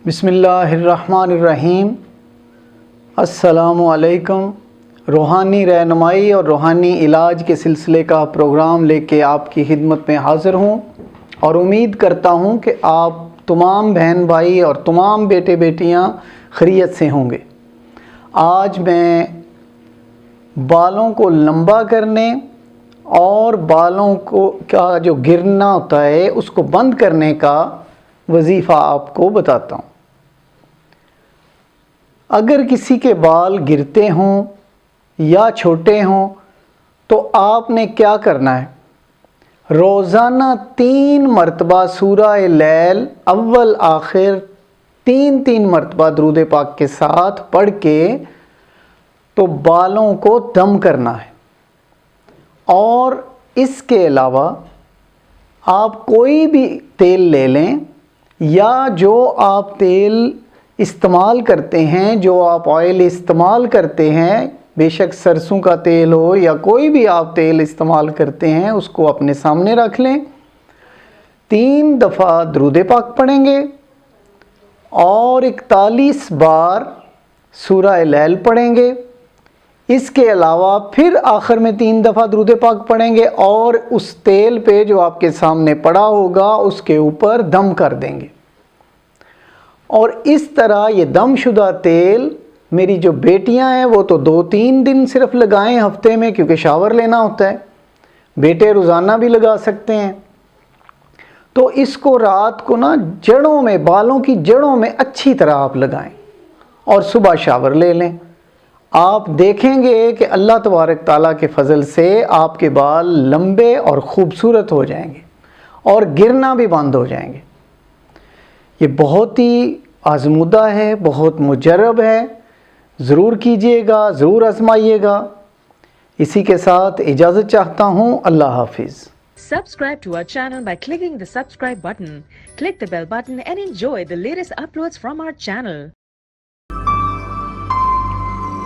بسم اللہ الرحمن الرحیم۔ السلام علیکم۔ روحانی رہنمائی اور روحانی علاج کے سلسلے کا پروگرام لے کے آپ کی خدمت میں حاضر ہوں اور امید کرتا ہوں کہ آپ تمام بہن بھائی اور تمام بیٹے بیٹیاں خیریت سے ہوں گے۔ آج میں بالوں کو لمبا کرنے اور بالوں کا جو گرنا ہوتا ہے اس کو بند کرنے کا وظیفہ آپ کو بتاتا ہوں۔ اگر کسی کے بال گرتے ہوں یا چھوٹے ہوں تو آپ نے کیا کرنا ہے؟ روزانہ 3 مرتبہ سورہ لیل اول آخر 3 مرتبہ درود پاک کے ساتھ پڑھ کے تو بالوں کو دم کرنا ہے۔ اور اس کے علاوہ آپ کوئی بھی تیل لے لیں یا جو آپ تیل استعمال کرتے ہیں، جو آپ آئل استعمال کرتے ہیں، بے شک سرسوں کا تیل ہو یا کوئی بھی آپ تیل استعمال کرتے ہیں، اس کو اپنے سامنے رکھ لیں۔ 3 دفعہ درود پاک پڑھیں گے اور 41 بار سورہ لیل پڑھیں گے۔ اس کے علاوہ پھر آخر میں 3 دفعہ درود پاک پڑھیں گے اور اس تیل پہ جو آپ کے سامنے پڑا ہوگا اس کے اوپر دم کر دیں گے۔ اور اس طرح یہ دم شدہ تیل میری جو بیٹیاں ہیں وہ تو 2-3 دن صرف لگائیں ہفتے میں، کیونکہ شاور لینا ہوتا ہے۔ بیٹے روزانہ بھی لگا سکتے ہیں۔ تو اس کو رات کو جڑوں میں، بالوں کی جڑوں میں اچھی طرح آپ لگائیں اور صبح شاور لے لیں۔ آپ دیکھیں گے کہ اللہ تبارک تعالیٰ کے فضل سے آپ کے بال لمبے اور خوبصورت ہو جائیں گے اور گرنا بھی بند ہو جائیں گے۔ یہ بہت ہی آزمودہ ہے، بہت مجرب ہے۔ ضرور کیجئے گا، ضرور آزمائیے گا۔ اسی کے ساتھ اجازت چاہتا ہوں۔ اللہ حافظ۔ Subscribe to our channel by clicking the subscribe button. Click the bell button and enjoy the latest uploads from our channel.